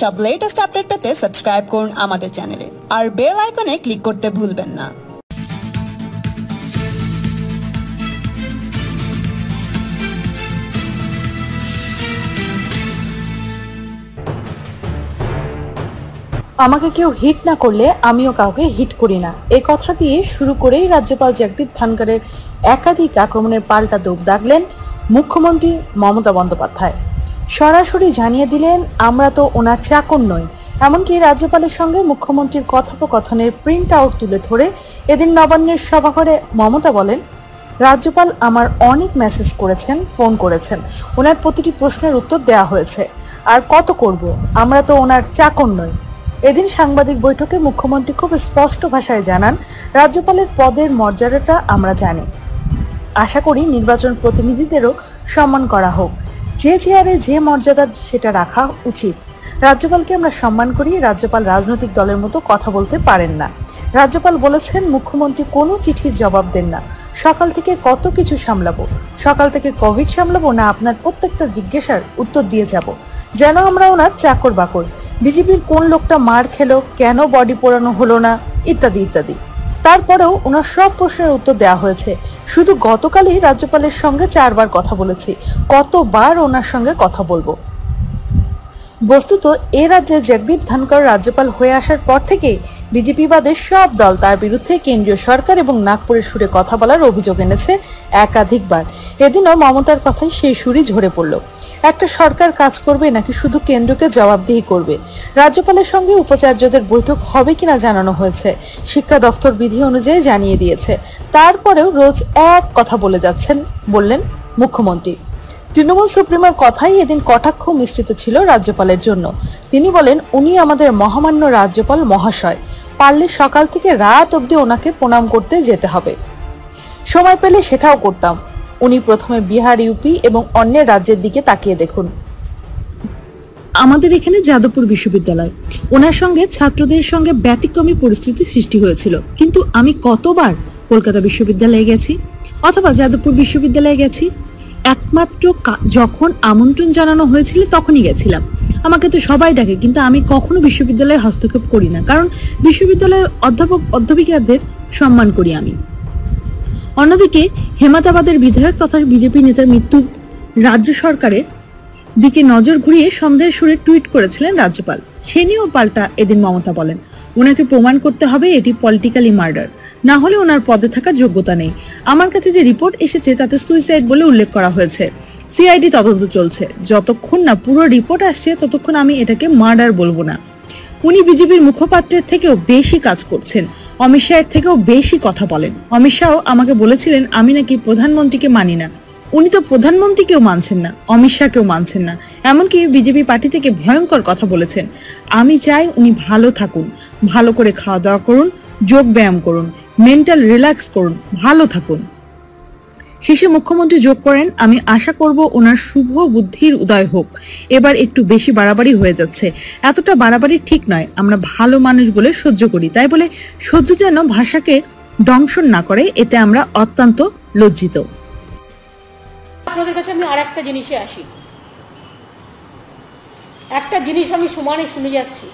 সব latest update পেতে subscribe করুন আমাদের চ্যানেলে আর বেল আইকনে ক্লিক করতে ভুলবেন না। আমাকে কেউ হিট না করলে আমিও কাউকে হিট করি না, এই কথা দিয়ে শুরু করেই রাজ্যপাল জগদীপ ধনখড়ের একাধিক আক্রমণের পাল্টা দৌড় দাগলেন মুখ্যমন্ত্রী মমতা বন্দ্যোপাধ্যায়। সরাসরি জানিয়ে দিলেন, আমরা তো ওনার চাকর নই। এমনকি রাজ্যপালের সঙ্গে মুখ্যমন্ত্রীর কথোপকথনের প্রিন্ট আউট তুলে ধরে এদিন নবান্নের সভাঘরে মমতা বলেন, রাজ্যপাল আমার অনেক মেসেজ করেছেন, ফোন করেছেন, ওনার প্রতিটি প্রশ্নের উত্তর দেওয়া হয়েছে। আর কত করব, আমরা তো ওনার চাকর নই। এদিন সাংবাদিক বৈঠকে মুখ্যমন্ত্রী খুব স্পষ্ট ভাষায় জানান, রাজ্যপালের পদের মর্যাদাটা আমরা জানি। আশা করি নির্বাচন প্রতিনিধিদেরও সম্মান করা হোক, যে চেয়ারে যে মর্যাদা সেটা রাখা উচিত। রাজ্যপালকে আমরা সম্মান করি, রাজ্যপাল রাজনৈতিক দলের মতো কথা বলতে পারেন না। রাজ্যপাল বলেছেন, মুখ্যমন্ত্রী কোনো চিঠির জবাব দেন না। সকাল থেকে কত কিছু সামলাবো, সকাল থেকে কোভিড সামলাবো না আপনার প্রত্যেকটা জিজ্ঞাসার উত্তর দিয়ে যাব, যেন আমরা ওনার চাকর বাকর। বিজেপির কোন লোকটা মার খেলো, কেন বডি পোড়ানো হলো না, ইত্যাদি ইত্যাদি। তারপরেও ওনার সব প্রশ্নের উত্তর দেওয়া হয়েছে। শুধু গতকালই রাজ্যপালের সঙ্গে 4 বার কথা বলেছি, কতবার ওনার সঙ্গে কথা বলবো। বস্তুত এ রাজ্যে জগদীপ ধনখড় রাজ্যপাল হয়ে আসার পর থেকে বিজেপি বাদে সব দল তার বিরুদ্ধে কেন্দ্রীয় সরকার এবং নাগপুরের সুরে কথা বলার অভিযোগ এনেছে একাধিকবার। এদিনও মমতার কথাই সেই সুরই ঝরে পড়ল। একটা সরকার কাজ করবে নাকি শুধু কেন্দ্রকে জবাবদিহি করবে? রাজ্যপালের সঙ্গে উপাচার্যদের বৈঠক হবে কিনা জানানো হয়েছে, শিক্ষা দপ্তর বিধি অনুযায়ী জানিয়ে দিয়েছে। তারপরেও রোজ এক কথা বলে যাচ্ছেন, বললেন মুখ্যমন্ত্রী। তৃণমূল সুপ্রিমোর কথাই এদিন কটাক্ষ মিশ্রিত ছিল রাজ্যপালের জন্য। তিনি বলেন, উনি আমাদের মহামান্য রাজ্যপাল মহাশয়, পারলে সকাল থেকে রাত অবধি ওনাকে প্রণাম করতে যেতে হবে। সময় পেলে সেটাও করতাম। উনি প্রথমে বিহার, ইউপি এবং অন্য রাজ্যের দিকে তাকিয়ে দেখুন। আমাদের এখানে যাদবপুর বিশ্ববিদ্যালয়, ওনার সঙ্গে ছাত্রদের সঙ্গে ব্যতিক্রমী পরিস্থিতি সৃষ্টি হয়েছিল, কিন্তু আমি কতবার কলকাতা বিশ্ববিদ্যালয়ে গেছি অথবা যাদবপুর বিশ্ববিদ্যালয়ে গেছি। একমাত্র যখন আমন্ত্রণ জানানো হয়েছিল তখনই গেছিলাম। আমাকে তো সবাই ডাকে, কিন্তু আমি কখনো বিশ্ববিদ্যালয়ে হস্তক্ষেপ করি না, কারণ বিশ্ববিদ্যালয়ের অধ্যাপক অধ্যাপিকাদের সম্মান করি আমি। অন্যদিকে হেমাতাবাদের বিধায়ক তথা বিজেপি নেতার মৃত্যু রাজ্য সরকারের দিকে নজর ঘুরিয়ে সন্দেহের সুরে টুইট করেছিলেন রাজ্যপাল। সে নিয়েও পাল্টা এদিন মমতা বলেন, ওনাকে প্রমাণ করতে হবে এটি পলিটিক্যালি মার্ডার, না হলে ওনার পদে থাকার যোগ্যতা নেই। আমার কাছে যে রিপোর্ট এসেছে তাতে সুইসাইড বলে উল্লেখ করা হয়েছে। সিআইডি তদন্ত চলছে, যতক্ষণ না পুরো রিপোর্ট আসছে ততক্ষণ আমি এটাকে মার্ডার বলবো না। উনি বিজেপির মুখপাত্রের থেকেও বেশি কাজ করছেন, অমিত শাহের থেকেও বেশি কথা বলেন। অমিত শাহ আমাকে বলেছিলেন আমি নাকি প্রধানমন্ত্রীকে মানি না। উনি তো প্রধানমন্ত্রীকেও মানছেন না, অমিত শাহকেও মানছেন না, এমনকি বিজেপি পার্টি থেকে ভয়ঙ্কর কথা বলেছেন। আমি চাই উনি ভালো থাকুন, ভালো করে খাওয়া দাওয়া করুন, যোগ ব্যায়াম করুন, মেন্টাল রিল্যাক্স করুন, ভালো থাকুন। শেষে মুখ্যমন্ত্রী যোগ করেন, আমি আশা করব ওনার শুভ বুদ্ধির উদয় হোক। এবার একটু বেশি বাড়াবাড়ি হয়ে যাচ্ছে, এতটা বাড়াবাড়ি ঠিক নয়। আমরা ভালো মানুষ বলে সহ্য করি, তাই বলে সহ্য যেন ভাষাকে দংশন না করে, এতে আমরা অত্যন্ত লজ্জিত। আপনাদের কাছে আমি আর একটা জিনিসে আসি। একটা জিনিস আমি সমানে শুনে যাচ্ছি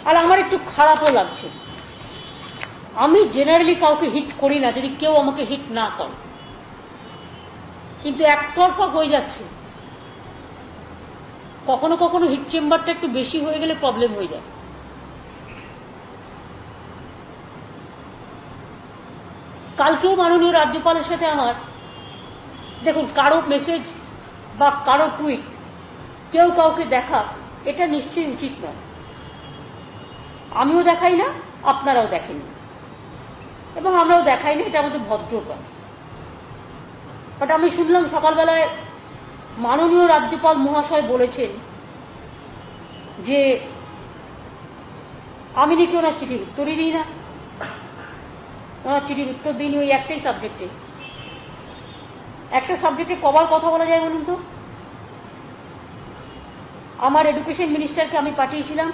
আর আমার একটু খারাপও লাগছে। আমি জেনারেলি কাউকে হিট করি না যদি কেউ আমাকে হিট না করে, কিন্তু একতরফা হয়ে যাচ্ছে। কখনো কখনো হিট চেম্বারটা একটু বেশি হয়ে গেলে প্রবলেম হয়ে যায়। কালকেও মাননীয় রাজ্যপালের সাথে আমার, দেখুন, কারো মেসেজ বা কারো টুইট কেউ কাউকে দেখা, এটা নিশ্চয়ই উচিত নয়। আমিও দেখাই না, আপনারাও দেখেন এবং আমরাও দেখাই না, এটা আমাদের ভদ্রতা। বাট আমি শুনলাম সকালবেলায় মাননীয় রাজ্যপাল মহাশয় বলেছেন যে আমি নাকি ওনার চিঠির উত্তরই দিই না, ওনার চিঠির উত্তর দিইনি ওই একটাই সাবজেক্টে। একটা সাবজেক্টে কবার কথা বলা যায় বলুন তো? আমার এডুকেশন মিনিস্টারকে আমি পাঠিয়েছিলাম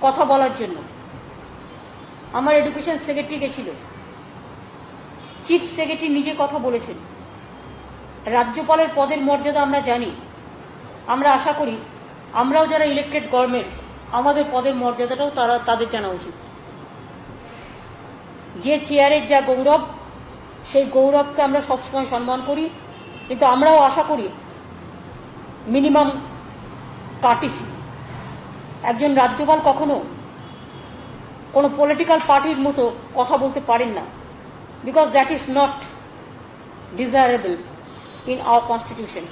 কথা বলার জন্য, আমার এডুকেশন সেক্রেটারি গেছিল, চিফ সেক্রেটারি নিজে কথা বলেছেন। রাজ্যপালের পদের মর্যাদা আমরা জানি, আমরা আশা করি আমরাও যারা ইলেক্টেড গভর্নমেন্ট আমাদের পদের মর্যাদাটাও তাদের জানা উচিত। যে চেয়ারের যা গৌরব, সেই গৌরবকে আমরা সবসময় সম্মান করি, কিন্তু আমরাও আশা করি মিনিমাম কার্টিসি। একজন রাজ্যপাল কখনো কোনো পলিটিক্যাল পার্টির মতো কথা বলতে পারেন না, because that is not desirable in our constitution.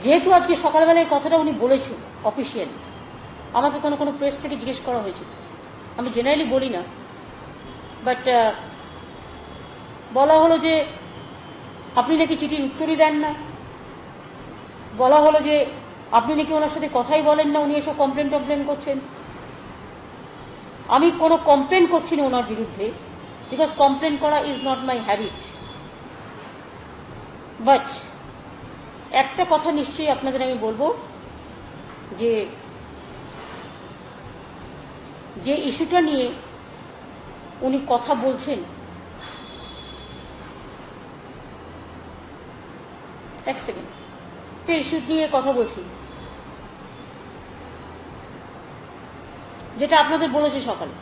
যেহেতু আজকে সকালবেলায় এই কথাটা উনি বলেছেন অফিসিয়ালি, আমাকে কোনো প্রেস থেকে জিজ্ঞেস করা হয়েছে, আমি জেনারেলি বলি না, বাট বলা হলো যে আপনি নাকি চিঠির উত্তরই দেন না, বলা হলো যে আপনি নাকি ওনার সাথে কথাই বলেন না, উনি এসব কমপ্লেন করছেন। আমি কোনো কমপ্লেন করছি না ওনার বিরুদ্ধে, বিকজ কমপ্লেন করা is not my habit. But একটা কথা নিশ্চয়ই আপনাদের আমি বলবো, যে ইস্যুটা নিয়ে উনি কথা বলছেন, এক সেকেন্ড, একটা ইস্যু নিয়ে কথা বলছি যেটা আপনাদের বলেছি সকালে,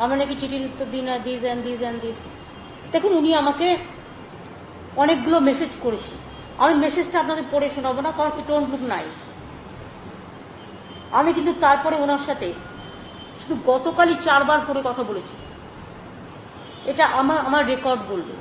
আমরা নাকি চিঠির উত্তর দিই না, this and this and this. দেখুন, উনি আমাকে অনেকগুলো মেসেজ করেছেন, আমি মেসেজটা আপনাদের পড়ে শোনাবো না, কারণ ইট ডোন্ট লুক নাইস। আমি কিন্তু তারপরে ওনার সাথে শুধু গতকালই 4 বার করে কথা বলেছি, এটা আমার রেকর্ড বলবে।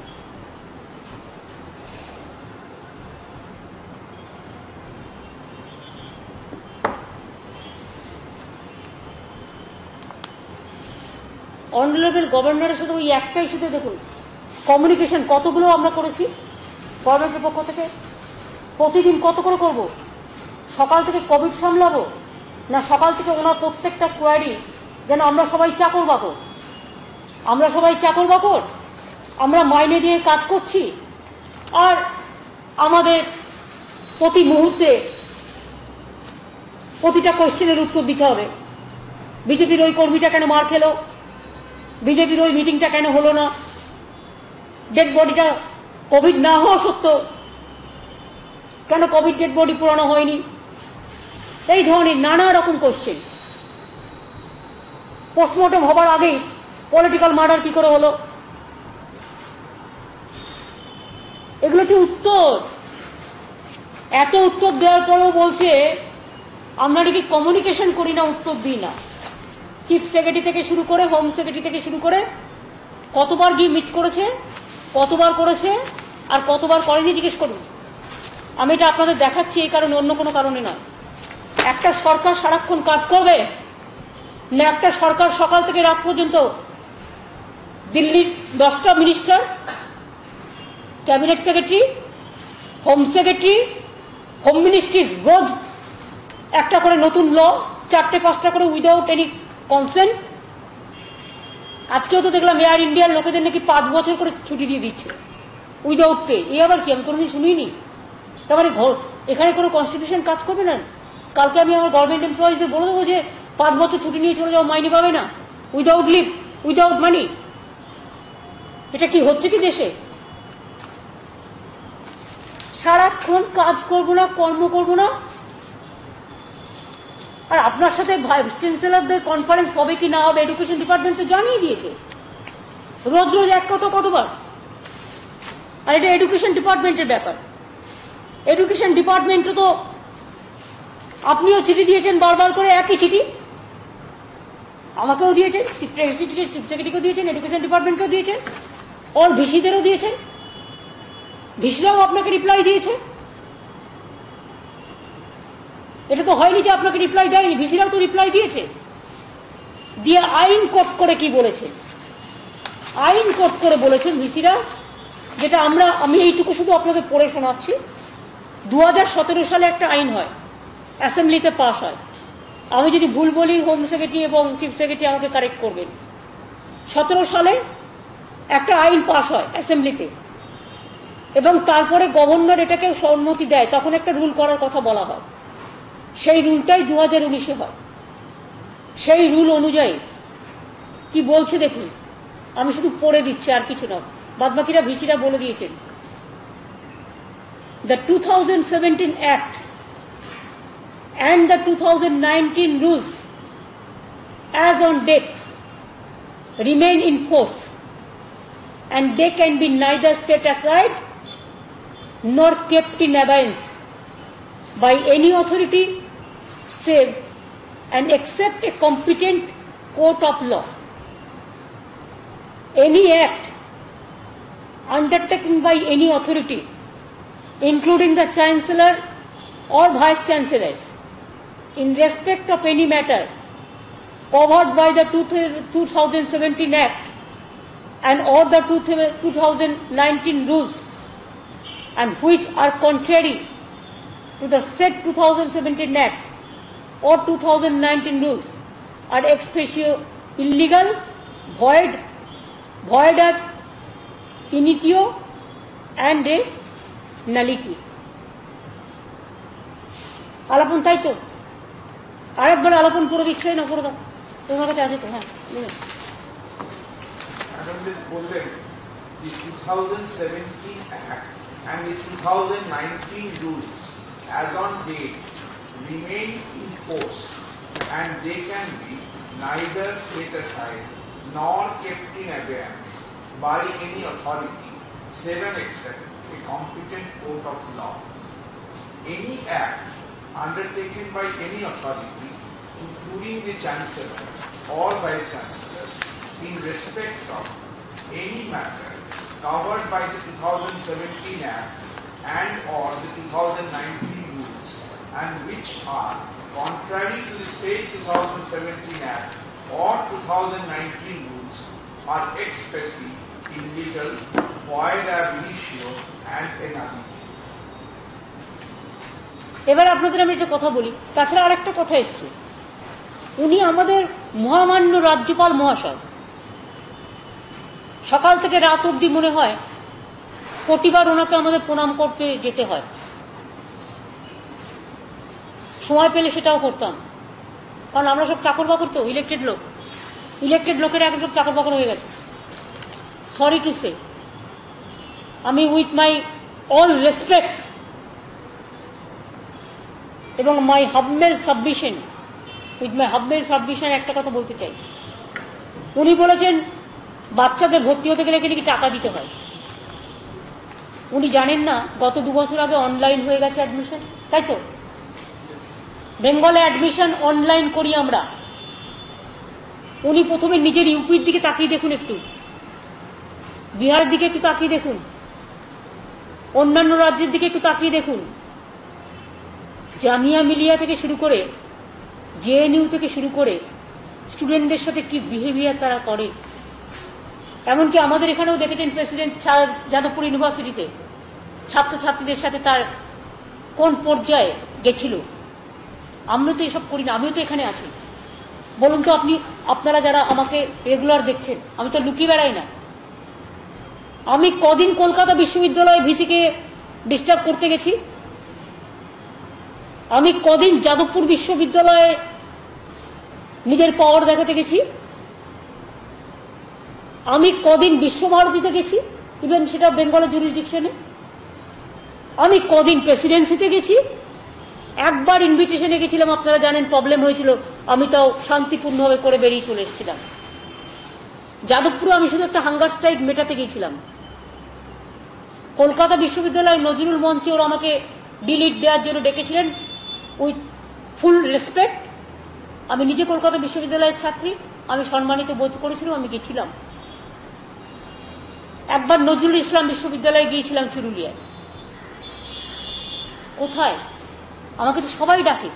অনারেবল গভর্নরের সাথে ওই একটা ইস্যুতে দেখুন কমিউনিকেশন কতগুলো আমরা করেছি গভর্নমেন্টের পক্ষ থেকে। প্রতিদিন কত করে করব? সকাল থেকে কোভিড সামলাবো না সকাল থেকে ওনার প্রত্যেকটা কোয়ারি যেন আমরা সবাই চাকর বাকর, আমরা মাইনে দিয়ে কাজ করছি, আর আমাদের প্রতি মুহূর্তে প্রতিটা কোশ্চেনের উত্তর দিতে হবে। বিজেপির ওই কর্মীটা কেন মার খেলো, বিজেপির ওই মিটিংটা কেন হলো না, ডেড বডিটা কোভিড না হওয়া সত্ত্বেও কেন কোভিড ডেড বডি পুরানো হয়নি, এই ধরনের নানা রকম কোশ্চেন। পোস্টমর্টম হবার আগেই পলিটিক্যাল মার্ডার কি করে হলো, এগুলো হচ্ছে উত্তর। এত উত্তর দেওয়ার পরেও বলছে আমরা নাকি কমিউনিকেশন করি না, উত্তর দিই না। চিফ সেক্রেটারি থেকে শুরু করে, হোম সেক্রেটারি থেকে শুরু করে কতবার গিয়ে মিট করেছে, কতবার করেছে আর কতবার করেনি জিজ্ঞেস করুন। আমি এটা আপনাদের দেখাচ্ছি এই কারণে, অন্য কোনো কারণে নয়। একটা সরকার সারাক্ষণ কাজ করবে না একটা সরকার সকাল থেকে রাত পর্যন্ত দিল্লির 10টা minister, cabinet secretary, home secretary, home মিনিস্ট্রির রোজ একটা করে নতুন ল, 4টে-5টা করে উইদাউট এনি কনসেন্ট। আজকেও তো দেখলাম এয়ার ইন্ডিয়ার লোকেদের নাকি 5 বছর করে ছুটি দিয়ে দিচ্ছে উইদাউট পে। এই আবার কি, আমি কোনোদিন শুনিনি। তারপরে এখানে কোনো কনস্টিটিউশন কাজ করবে না। কালকে আমি আমার গভর্নমেন্ট এমপ্লয়িজদের বলে দেবো যে 5 বছর ছুটি নিয়ে চলে যাও, মাইনে পাবে না, উইদাউট লিভ, উইদাউট মানি। এটা কি হচ্ছে কি দেশে? সারাক্ষণ কাজ করবো না, কর্ম করবো না। আর আপনার সাথে ভাইস চ্যান্সেলরদের কনফারেন্স হবে কি না হবে এডুকেশন ডিপার্টমেন্ট তো জানিয়ে দিয়েছে, রোজ রোজ এক কথা কতবার। আর এটা এডুকেশন ডিপার্টমেন্টের ব্যাপার। এডুকেশন ডিপার্টমেন্টও তো আপনিও চিঠি দিয়েছেন বারবার করে, একই চিঠি আমাকেও দিয়েছেন, চিফ সেক্রেটারিকেও দিয়েছেন, এডুকেশন ডিপার্টমেন্টকেও দিয়েছেন, অল ভিসিদেরও দিয়েছেন, ভিসিরাও আপনাকে রিপ্লাই দিয়েছে। এটা তো হয়নি যে আপনাকে রিপ্লাই দেয়নি, ভিসিরাও তো রিপ্লাই দিয়েছে। দিয়ে আইন কোট করে কি বলেছেন, আইন কোট করে বলেছেন ভিসিরা, যেটা আমি এইটুকু শুধু আপনাদের পড়ে শোনাচ্ছি। 2017 সালে একটা আইন হয়, অ্যাসেম্বলিতে পাস হয়। আমি যদি ভুল বলি হোম সেক্রেটারি এবং চিফ সেক্রেটারি আমাকে কারেক্ট করবেন। 17 সালে একটা আইন পাস হয় অ্যাসেম্বলিতে, এবং তারপরে গভর্নর এটাকে সম্মতি দেয়, তখন একটা রুল করার কথা বলা হয়। সেই রুলটাই 2019-এ হয়। সেই রুল অনুযায়ী কি বলছে দেখুন, আমি শুধু পড়ে দিচ্ছি আর কিছু না, বাদবাকিরা ভিসিরা বলে দিয়েছেন। the 2017 Act and the 2019 rules as on date remain in force, and they can be neither set aside nor kept in abeyance by any authority save and except a competent court of law. Any act undertaken by any authority, including the Chancellor or Vice Chancellors, in respect of any matter covered by the 2017 Act and or the 2019 rules, and which are contrary to the said 2017 Act or 2019 rules, are ex officio illegal, void ab initio and a nullity. আলাপন তাই তো, আরেকবার আলাপন পুরো দিচ্ছাই না করে দাও, তোমার কাছে আছে তো? হ্যাঁ, বললেন the 2017 Act and the 2019 rules as on date remain in force, and they can be neither set aside nor kept in abeyance by any authority save and except a competent court of law. Any act undertaken by any authority, including the Chancellor or Vice Chancellors, in respect of any matter covered by the 2017 Act and or the 2019 rules, and which are contrary to the said 2017 Act or 2019 rules, are ex specie illegal, void ab initio and a nullity. এবার আপনাদের আমি একটা কথা বলি, তাছাড়া আরেকটা কথা এসছে, উনি আমাদের মহামান্য রাজ্যপাল মহাশয়, সকাল থেকে রাত অবধি মনে হয় প্রতিবার ওনাকে আমাদের প্রণাম করতে যেতে হয়, সময় পেলে সেটাও করতাম, কারণ আমরা সব চাকর বাকর তো, ইলেক্টেড লোকেরা এখন সব চাকর বাকর হয়ে গেছে। সরি টু সে, আমি উইথ মাই অল রেসপেক্ট এবং মাই হাবমেল সাবমিশন একটা কথা বলতে চাই। উনি বলেছেন বাচ্চাদের ভর্তি হতে গেলে নাকি টাকা দিতে হয়। উনি জানেন না গত 2 বছর আগে অনলাইন হয়ে গেছে অ্যাডমিশন, তাই তো? বেঙ্গলে অ্যাডমিশন অনলাইন করি আমরা। উনি প্রথমে নিজের ইউপির দিকে তাকিয়ে দেখুন, একটু বিহারের দিকে একটু তাকিয়ে দেখুন, অন্যান্য রাজ্যের দিকে একটু তাকিয়ে দেখুন। জামিয়া মিলিয়া থেকে শুরু করে জেএনইউ থেকে শুরু করে স্টুডেন্টদের সাথে কি বিহেভিয়ার তারা করে। এমনকি আমাদের এখানেও দেখেছেন প্রেসিডেন্ট যাদবপুর ইউনিভার্সিটিতে ছাত্রছাত্রীদের সাথে তার কোন পর্যায়ে গেছিল। আমরা তো এসব করি না, আমিও তো এখানে আছি। বলুন তো আপনারা যারা আমাকে রেগুলার দেখছেন, আমি তো লুকিয়ে বেড়াই না। আমি কদিন কলকাতা বিশ্ববিদ্যালয়ে ভিসিকে ডিস্টার্ব করতে গেছি, আমি কদিন যাদবপুর বিশ্ববিদ্যালয়ে নিজের পাওয়ার দেখাতে গেছি, আমি কদিন বিশ্বভারতীতে গেছি, ইভেন সেটা বেঙ্গলের জুরিসডিকশনে, আমি কদিন প্রেসিডেন্সিতে গেছি, একবার ইনভিটেশনে গেছিলাম, আপনারা জানেন প্রবলেম হয়েছিল, আমি তাও শান্তিপূর্ণভাবে করে বেরিয়ে চলে এসেছিলাম। যাদবপুরে আমি শুধু একটা হাঙ্গার স্ট্রাইক মেটাতে গিয়েছিলাম। কলকাতা বিশ্ববিদ্যালয়ের নজরুল মঞ্চে ওরা আমাকে ডিলিট দেওয়ার জন্য ডেকেছিলেন, উইথ ফুল রেসপেক্ট। আমি নিজে কলকাতা বিশ্ববিদ্যালয়ের ছাত্রী, আমি সম্মানিত বোধ করেছিলাম, আমি গেছিলাম। একবার নজরুল ইসলাম বিশ্ববিদ্যালয়ে গিয়েছিলাম চুরুলিয়ায়। কোথায়? আমাকে তো সবাই ডাকে,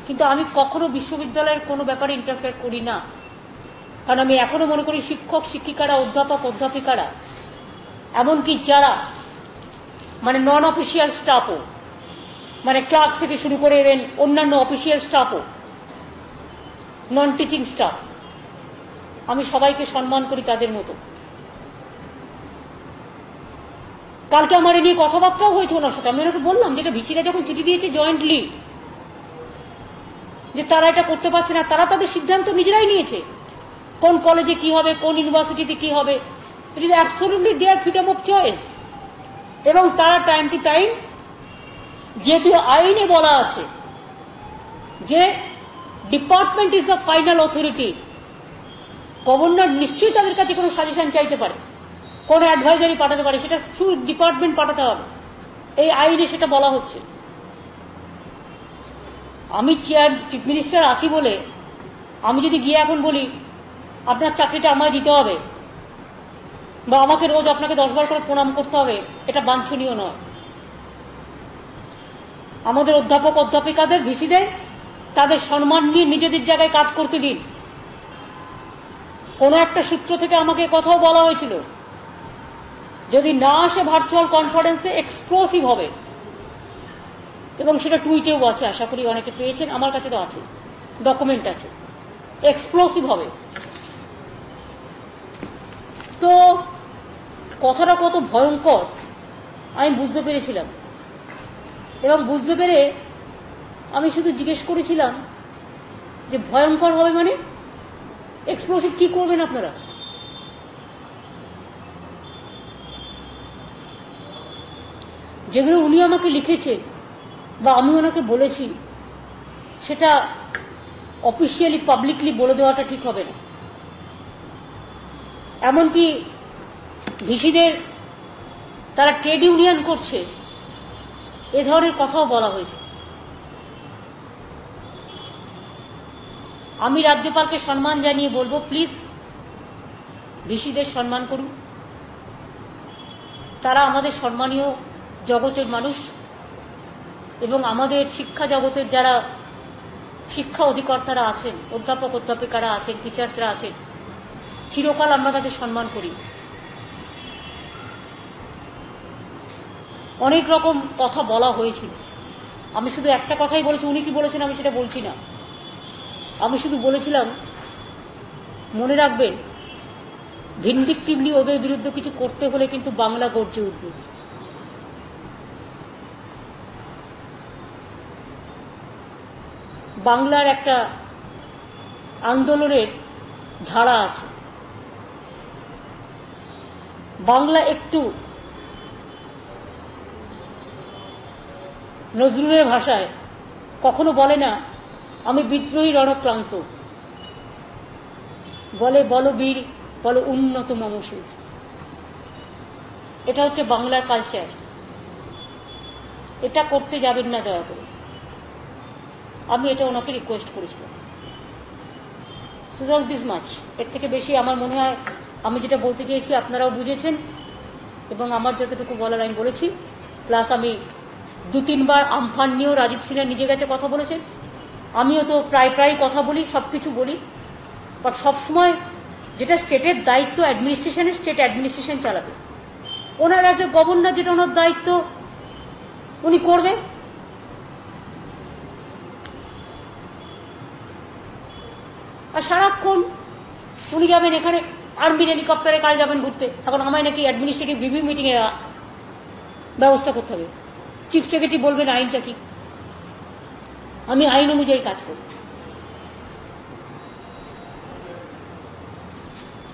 কিন্তু আমি কখনো বিশ্ববিদ্যালয়ের কোনো ব্যাপারে ইন্টারফেয়ার করি না, কারণ আমি এখনো মনে করি শিক্ষক শিক্ষিকারা, অধ্যাপক অধ্যাপিকারা, এমনকি যারা মানে নন অফিসিয়াল স্টাফও, মানে ক্লার্ক থেকে শুরু করে অন্যান্য অফিসিয়াল স্টাফও, নন টিচিং স্টাফ, আমি সবাইকে সম্মান করি তাদের মতো। কালকে আমার এ নিয়ে কথাবার্তাও হয়েছে ওনার সাথে। আমি ওনাকে বললাম যেটা ভিসিরা যখন চিঠি দিয়েছে জয়েন্টলি, যে তারা এটা করতে পারছে না, তারা তাদের সিদ্ধান্ত নিজেরাই নিয়েছে কোন কলেজে কি হবে, কোন ইউনিভার্সিটিতে কি হবে। It is absolutely there freedom of choice. এবং তারা টাইম টু টাইম যেহেতু আইনে বলা আছে যে department is the final authority, governor নিশ্চয়ই তাদের কাছে কোনো সাজেশন চাইতে পারে, কোনো অ্যাডভাইজারি পাঠাতে পারে, সেটা থ্রু ডিপার্টমেন্ট পাঠাতে হবে। এই আইনে সেটা বলা হচ্ছে। আমি চিফ মিনিস্টার আছি বলে আমি যদি গিয়ে এখন বলি আপনার চাকরিটা আমায় দিতে হবে বা আমাকে রোজ আপনাকে 10 বার করে প্রণাম করতে হবে, এটা বাঞ্ছনীয় নয়। আমাদের অধ্যাপক অধ্যাপিকাদের ভিসিদের তাদের সম্মান নিয়ে নিজেদের জায়গায় কাজ করতে দিন। কোনো একটা সূত্র থেকে আমাকে কথাও বলা হয়েছিল, যদি না আসে ভার্চুয়াল কনফারেন্সে এক্সপ্লোসিভ হবে, এবং সেটা টুইটেও আছে, আশা করি অনেকে পেয়েছেন, আমার কাছে তো আছে, ডকুমেন্ট আছে, এক্সপ্লোসিভ হবে। তো কথাটা কত ভয়ঙ্কর আমি বুঝতে পেরেছিলাম, এবং বুঝতে পেরে আমি শুধু জিজ্ঞেস করেছিলাম যে ভয়ঙ্কর হবে মানে এক্সপ্লোসিভ কি করবেন আপনারা? যেগুলো উনি আমাকে লিখেছেন বা আমি ওনাকে বলেছি সেটা অফিসিয়ালি পাবলিকলি বলে দেওয়াটা ঠিক হবে না। এমনকি ভিসিদের তারা ট্রেড ইউনিয়ন করছে এ ধরনের কথাও বলা হয়েছে। আমি রাজ্যপালকে সম্মান জানিয়ে বলবো, প্লিজ ভিসিদের সম্মান করুন, তারা আমাদের সম্মানীয় জগতের মানুষ, এবং আমাদের শিক্ষা জগতের যারা শিক্ষা অধিকর্তারা আছেন, অধ্যাপক অধ্যাপিকারা আছেন, টিচার্সরা আছেন, চিরকাল আমরা তাদের সম্মান করি। অনেক রকম কথা বলা হয়েছিল, আমি শুধু একটা কথাই বলেছি, উনি কি বলেছেন আমি সেটা বলছি না, আমি শুধু বলেছিলাম মনে রাখবেন ভিন্ডিকটিভলি ওদের বিরুদ্ধে কিছু করতে হলে কিন্তু বাংলা গর্জে উঠবে। বাংলার একটা আন্দোলনের ধারা আছে, বাংলা একটু নজরুলের ভাষায় কখনো বলে না আমি বিদ্রোহী রণক্রান্ত, বলে বলো বীর বলো উন্নত মমশীর। এটা হচ্ছে বাংলার কালচার, এটা করতে যাবেন না দয়া করে। আমি এটা ওনাকে রিকোয়েস্ট করেছিলাম, সুতরাং দিস মাচ, এর থেকে বেশি আমার মনে হয় আমি যেটা বলতে চেয়েছি আপনারাও বুঝেছেন, এবং আমার যতটুকু বলার আমি বলেছি। প্লাস আমি 2-3 বার আমফান নিয়েও রাজীব সিনহা নিজে গেছে কথা বলেছেন, আমিও তো প্রায় কথা বলি, সব কিছু বলি, বাট সবসময় যেটা স্টেটের দায়িত্ব অ্যাডমিনিস্ট্রেশনের, স্টেট অ্যাডমিনিস্ট্রেশন চালাবে। ওনার অ্যাজ এ গভর্নর যেটা ওনার দায়িত্ব উনি করবে। আর সারাক্ষণ উনি যাবেন এখানে আর্মির হেলিকপ্টারে, কাল যাবেন ঘুরতে, এখন আমায় নাকি অ্যাডমিনিস্ট্রেটিভ রিভিউ মিটিংয়ের ব্যবস্থা করতে হবে। চিফ সেক্রেটারি বলবেন আইনটা কি, আমি আইন অনুযায়ী কাজ করি।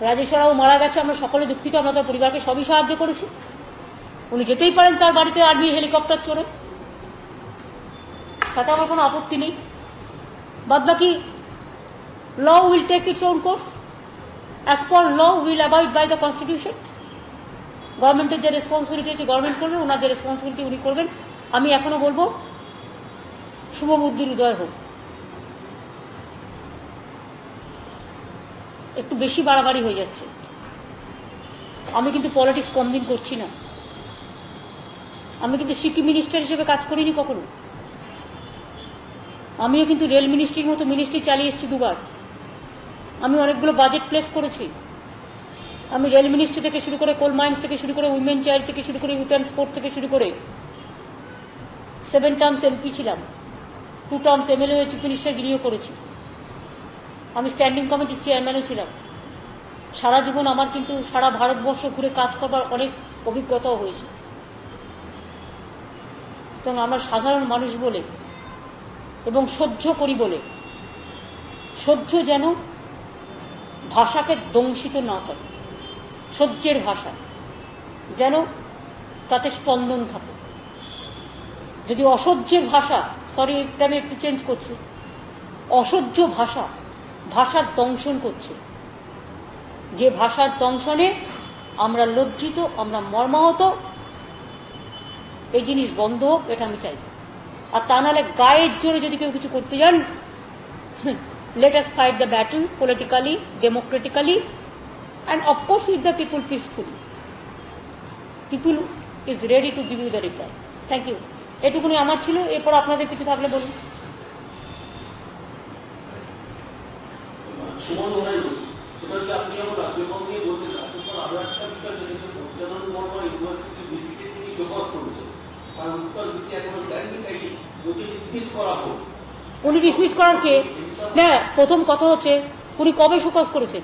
রাজেশ্বরাও মারা গেছে, আমরা সকলে দুঃখিত, আমরা তার পরিবারকে সবই সাহায্য করেছি। উনি যেতেই পারেন তার বাড়িতে আর্মি হেলিকপ্টার চড়ে, তাতে আমার কোনো আপত্তি নেই। বাদ বাকি law will take its own course. As per law, we will abide by the constitution. গভর্নমেন্টের যে রেসপন্সিবিলিটি আছে গভর্নমেন্ট করবেন, ওনার যে রেসপন্সিবিলিটি উনি করবেন। আমি এখনো বলবো শুভ বুদ্ধির উদয় হোক। একটু বেশি বাড়াবাড়ি হয়ে যাচ্ছে। আমি কিন্তু পলিটিক্স কম দিন করছি না, আমি কিন্তু শিক্ষা মিনিস্টার হিসেবে কাজ করিনি কখনো। আমিও কিন্তু রেল মিনিস্ট্রির মতো মিনিস্ট্রি চালিয়ে এসেছি 2 বার। আমি অনেকগুলো বাজেট প্লেস করেছি। আমি রেল মিনিস্ট্রি থেকে শুরু করে, কোল মাইন্স থেকে শুরু করে, উইমেন চাইল্ড থেকে শুরু করে, ইউথ অ্যান্ড স্পোর্টস থেকে শুরু করে 7 টার্মস এমপি ছিলাম, 2 টার্মস এমএলএ চিফ মিনিস্টার গিরিও করেছি। আমি স্ট্যান্ডিং কমিটির চেয়ারম্যানও ছিলাম। সারা জীবন আমার কিন্তু সারা ভারতবর্ষ ঘুরে কাজ করবার অনেক অভিজ্ঞতাও হয়েছে। তো আমরা সাধারণ মানুষ বলে এবং সহ্য করি বলে, সহ্য যেন ভাষাকে দংশিত না করে, সহ্যের ভাষা যেন তাতে স্পন্দন থাকে। যদি অসহ্যের ভাষা, সরি এটা আমি একটু চেঞ্জ করছি, অসহ্য ভাষা, ভাষার দংশন করছে, যে ভাষার দংশনে আমরা লজ্জিত, আমরা মর্মাহত, এই জিনিস বন্ধ হোক, এটা আমি চাই। আর তা নাহলে গায়ের জোরে যদি কেউ কিছু করতে যান, let us fight the battle politically, democratically, and of course with the people peacefully. People is ready to give you the reply. Thank you. এটুকুনি আমার ছিল, এরপর আপনাদের কিছু থাকলে বলুন। উনি ডিসমিস করার কে? না, প্রথম কথা হচ্ছে উনি কবে শোকজ করেছেন?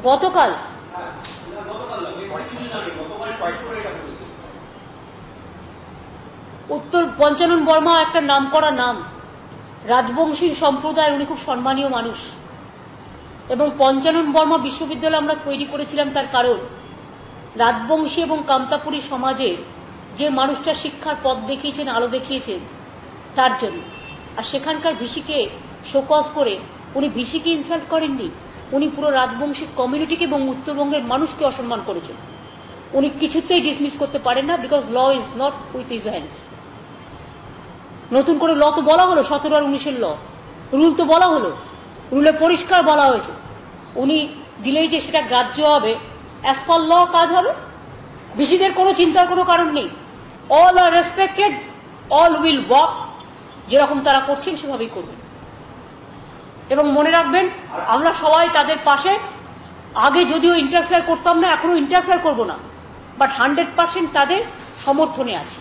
গতকাল। উত্তর পঞ্চানন বর্মা একটা নাম করা নাম, রাজবংশী সম্প্রদায়ের উনি খুব সম্মানীয় মানুষ, এবং পঞ্চানন বর্মা বিশ্ববিদ্যালয় আমরা তৈরি করেছিলাম তার কারণ রাজবংশী এবং কামতাপুরী সমাজে যে মানুষটা শিক্ষার পথ দেখিয়েছেন, আলো দেখিয়েছেন, তার জন্য। আর সেখানকার ভিসিকে শোকজ করে উনি ভিসিকে ইনসাল্ট করেননি, উনি পুরো রাজবংশী কমিউনিটিকে এবং উত্তরবঙ্গের মানুষকে অসম্মান করেছেন। উনি কিছুতেই ডিসমিস করতে পারেন না, because law is not with his hands. নতুন করে ল তো বলা হলো, 17 আর 19-এর ল, রুল তো বলা হলো, রুলে পরিষ্কার বলা হয়েছে উনি দিলেই যে সেটা গ্রাহ্য হবে, অ্যাজ পার ল কাজ হবে। ভিসিদের কোনো চিন্তার কোনো কারণ নেই, all are respected, all will walk, যেরকম তারা করছেন সেভাবেই করবেন। এবং মনে রাখবেন আমরা সবাই তাদের পাশে, আগে যদিও ইন্টারফেয়ার করতাম না, এখনো ইন্টারফেয়ার করব না, বাট 100% তাদের সমর্থনে আছে।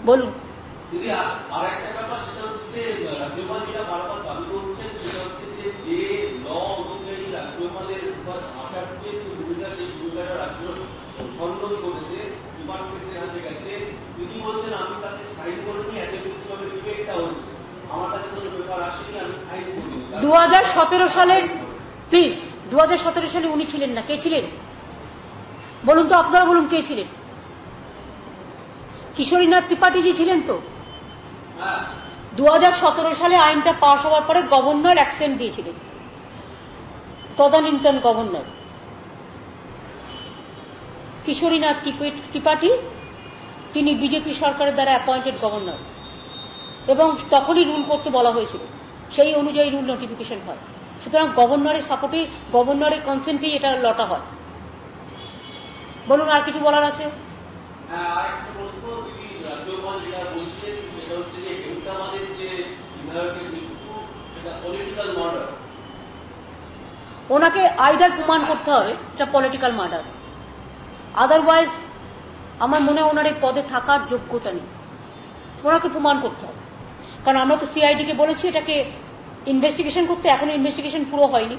বলুন। দু 2017 সালের, প্লিজ 2017 সালে উনি ছিলেন না, কে ছিলেন বলুন তো, আপনারা বলুন কে ছিলেন? কিশোরীনাথ ত্রিপাঠীজি ছিলেন তো। 2017 সালে আইনটা পাশ হওয়ার পরে গভর্নর অ্যাকশন দিয়েছিলেন, তদানীন্তন গভর্নর কিশোরীনাথ ত্রিপাঠী, তিনি বিজেপি সরকারের দ্বারা অ্যাপয়েন্টেড গভর্নর, এবং তখনই রুল করতে বলা হয়েছিল, সেই অনুযায়ী রুল নোটিফিকেশন হয়। সুতরাং গভর্নরের সাপোর্টে, গভর্নরের কনসেন্টেই এটা লটা হয়। বলুন, আর কিছু বলার আছে? ওনাকে আইদার প্রমাণ করতে হবে এটা পলিটিক্যাল মার্ডার, আদারওয়াইজ আমার মনে হয় ওনার এই পদে থাকার যোগ্যতা নেই। ওনাকে প্রমাণ করতে হবে, কারণ আমরা তো সিআইডিকে বলেছি এটাকে ইনভেস্টিগেশন করতে, এখনো ইনভেস্টিগেশন পুরো হয়নি।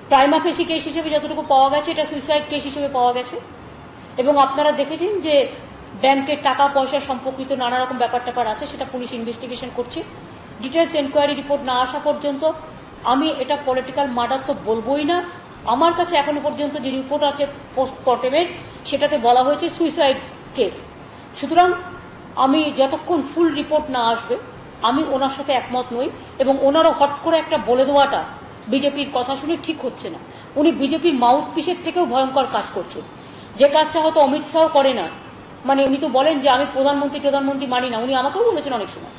প্রাইমা ফেসি কেস হিসেবে যতটুকু পাওয়া গেছে এটা সুইসাইড কেস হিসেবে পাওয়া গেছে, এবং আপনারা দেখেছেন যে ব্যাংকের টাকা পয়সা সম্পর্কিত নানা রকম ব্যাপার ট্যাপার আছে, সেটা পুলিশ ইনভেস্টিগেশন করছে। ডিটেলস এনকোয়ারি রিপোর্ট না আসা পর্যন্ত আমি এটা পলিটিক্যাল মার্ডার তো বলবোই না। আমার কাছে এখনো পর্যন্ত যে রিপোর্ট আছে পোস্টমর্টেমের, সেটাতে বলা হয়েছে সুইসাইড কেস। সুতরাং আমি যতক্ষণ ফুল রিপোর্ট না আসবে আমি ওনার সাথে একমত নই, এবং ওনারও হট করে একটা বলে দেওয়াটা বিজেপির কথা শুনে ঠিক হচ্ছে না। উনি বিজেপির মাউথ পিসের থেকেও ভয়ঙ্কর কাজ করছে, যে কাজটা হয়তো অমিত শাহ করে না। মানে উনি তো বলেন যে আমি প্রধানমন্ত্রী মানি না, উনি আমাকেও বলেছেন অনেক সময়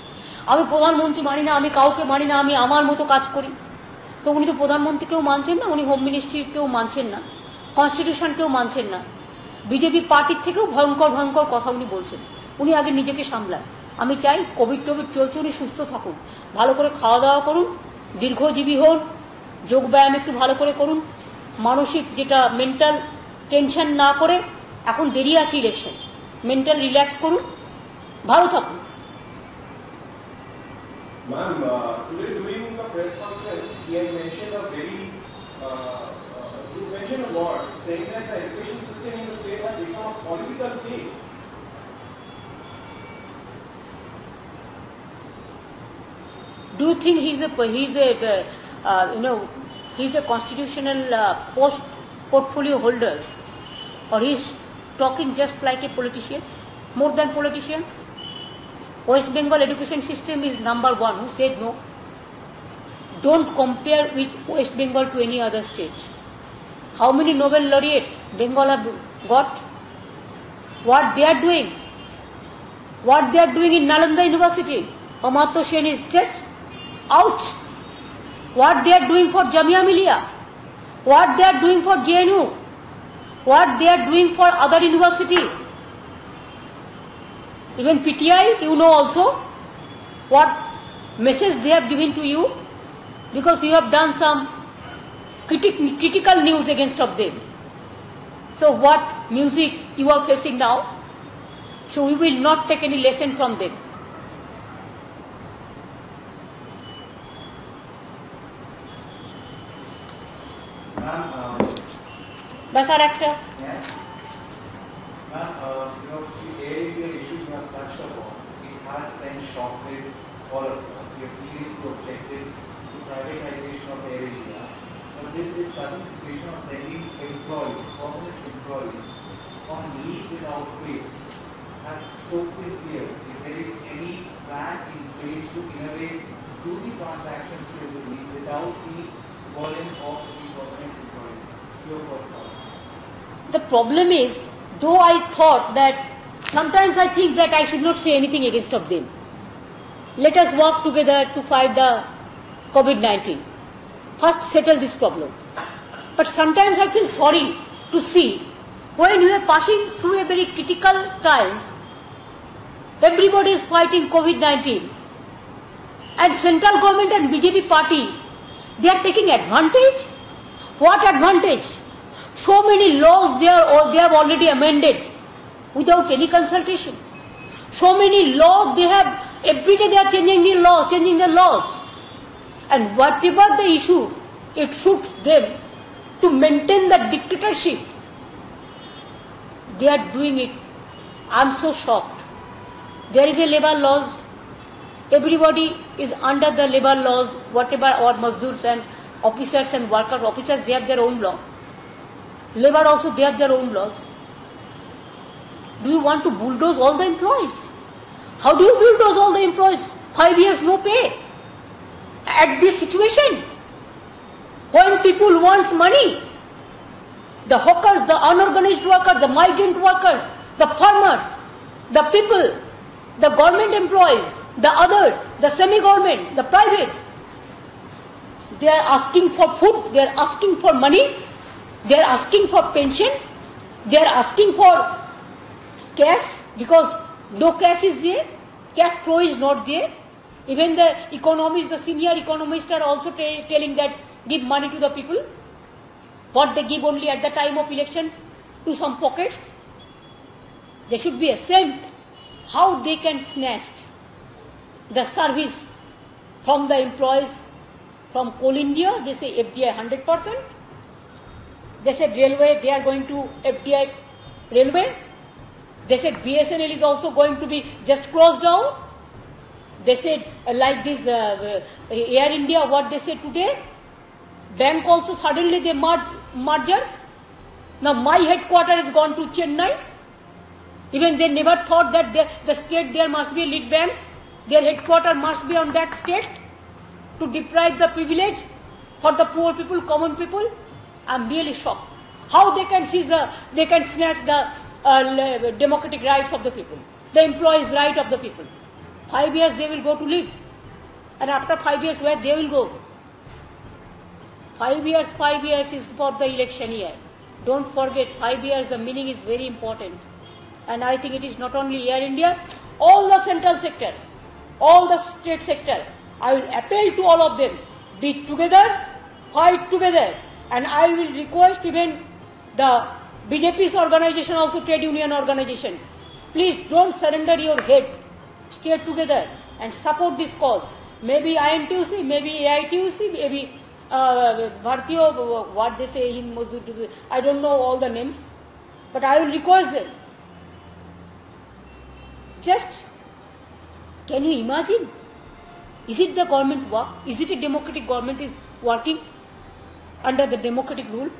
আমি প্রধানমন্ত্রী মানি না, আমি কাউকে মানি না, আমি আমার মতো কাজ করি। তো উনি তো প্রধানমন্ত্রীকেও মানছেন না, উনি হোম মিনিস্ট্রিকেও মানছেন না, কনস্টিটিউশনকেও মানছেন না, বিজেপি পার্টির থেকেও ভয়ঙ্কর ভয়ঙ্কর কথা উনি বলছেন। উনি আগে নিজেকে সামলান। আমি চাই কোভিড চলছে, উনি সুস্থ থাকুন, ভালো করে খাওয়া দাওয়া করুন, দীর্ঘজীবী হন, যোগ ব্যায়াম একটু ভালো করে করুন, মানসিক যেটা মেন্টাল টেনশন না করে, এখন দেরি আছে ইলেকশন, মেন্টাল রিল্যাক্স করুন, ভালো থাকুন। Ma'am, today during the press conference, he had mentioned a very, he mentioned a word saying that the education system in the state has become a political thing. Do you think he's a constitutional portfolio holder? or he is talking just like a politician, more than politicians? West Bengal education system is number one. Who said no? Don't compare with West Bengal to any other state. How many Nobel laureate Bengal have got? What they are doing? What they are doing in Nalanda University? Amartya Sen is just out. What they are doing for Jamia Millia? What they are doing for JNU? What they are doing for other university? Even PTI, you know also what message they have given to you, because you have done some critical news against of them. So what music you are facing now? So we will not take any lesson from them. Bas ar ekta. Ma'am, the Air India issue you have touched upon, it has sent shockwaves all across. We have previously objected to privatization of Air India, but this sudden decision of sending employees, permanent employees, on leave without pay has stoked this fear. If there is any plan in place to innovate, do the transactions civically without the burden of the permanent employees. Your thoughts are? The problem is, though I thought that, sometimes I think that I should not say anything against of them. Let us work together to fight the COVID-19. First settle this problem. But sometimes I feel sorry to see, when we are passing through a very critical times, everybody is fighting COVID-19, and central government and BJP party, they are taking advantage. What advantage? So many laws they have already amended without any consultation. So many laws they have, every day they are changing the laws. And whatever the issue, it suits them to maintain the dictatorship. They are doing it. I am so shocked. There is a labor laws. Everybody is under the labor laws, whatever our Mazdurs and officers and workers. Officers, they have their own law. Labor also, they have their own laws. Do you want to bulldoze all the employees? How do you bulldoze all the employees? 5 years no pay. At this situation, when people want money, the hawkers, the unorganized workers, the migrant workers, the farmers, the people, the government employees, the others, the semi-government, the private, they are asking for food, they are asking for money, they are asking for pension, they are asking for cash, because no cash is there, cash flow is not there. Even the economists, the senior economists are also telling that give money to the people. What they give only at the time of election to some pockets. They should be ashamed how they can snatch the service from the employees. From Coal India, they say FDI 100%. They said railway, they are going to FDI railway. They said BSNL is also going to be just closed down. They said like this Air India, what they said today. Bank also suddenly they merger. Now my headquarter is gone to Chennai. Even they never thought that the state there must be a lead bank. Their headquarter must be on that state to deprive the privilege for the poor people, common people. I am really shocked. How they can seize they can snatch the democratic rights of the people, the employees' right of the people. 5 years they will go to live, and after 5 years where they will go? 5 years is for the election year. Don't forget, 5 years, the meaning is very important. And I think it is not only Air India, all the central sector, all the state sector. I will appeal to all of them, be together, fight together. And I will request even the BJP's organization, also trade union organization, please don't surrender your head. Stay together and support this cause. Maybe INTUC, maybe AITUC, maybe Bhartiya, what they say in Mazdoor, I don't know all the names, but I will request them. Just, can you imagine? Is it the government work? Is it a democratic government is working under the democratic rule?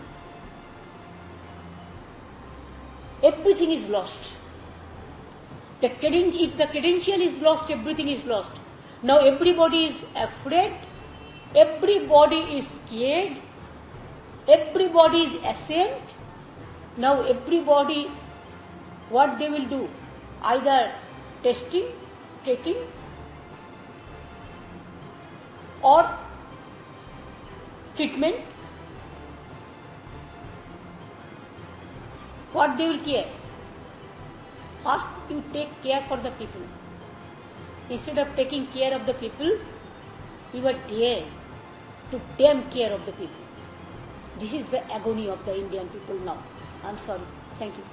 everything is lost. If the credential is lost, everything is lost. Now everybody is afraid, everybody is scared, everybody is ashamed. Now everybody, what they will do? Either testing, taking, or treatment. What they will care? First you take care for the people. Instead of taking care of the people, you are there to damn care of the people. This is the agony of the Indian people now. I'm sorry. Thank you.